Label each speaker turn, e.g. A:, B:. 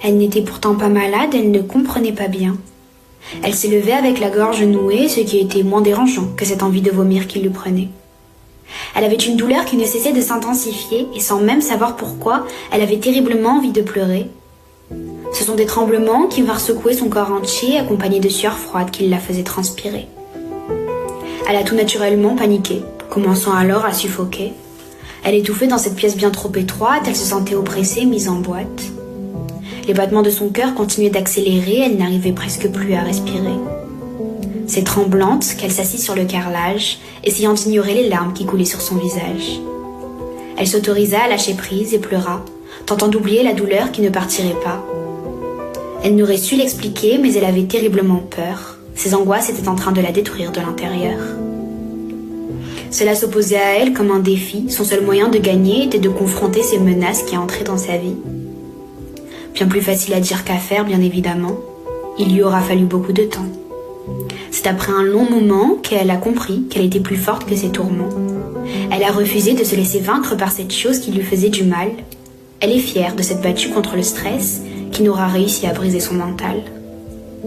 A: Elle n'était pourtant pas malade, elle ne comprenait pas bien. Elle s'est levée avec la gorge nouée, ce qui était moins dérangeant que cette envie de vomir qui le prenait. Elle avait une douleur qui ne cessait de s'intensifier, et sans même savoir pourquoi, elle avait terriblement envie de pleurer. Ce sont des tremblements qui vinrent secouer son corps entier, accompagnés de sueurs froides qui la faisaient transpirer. Elle a tout naturellement paniqué, commençant alors à suffoquer. Elle étouffait dans cette pièce bien trop étroite, elle se sentait oppressée, mise en boîte. Les battements de son cœur continuaient d'accélérer, elle n'arrivait presque plus à respirer. C'est tremblante qu'elle s'assit sur le carrelage, essayant d'ignorer les larmes qui coulaient sur son visage. Elle s'autorisa à lâcher prise et pleura, tentant d'oublier la douleur qui ne partirait pas. Elle n'aurait su l'expliquer, mais elle avait terriblement peur. Ses angoisses étaient en train de la détruire de l'intérieur. Cela s'opposait à elle comme un défi. Son seul moyen de gagner était de confronter ces menaces qui entraient dans sa vie. Bien plus facile à dire qu'à faire, bien évidemment. Il lui aura fallu beaucoup de temps. C'est après un long moment qu'elle a compris qu'elle était plus forte que ses tourments. Elle a refusé de se laisser vaincre par cette chose qui lui faisait du mal. Elle est fière de s'être battue contre le stress qui n'aura réussi à briser son mental.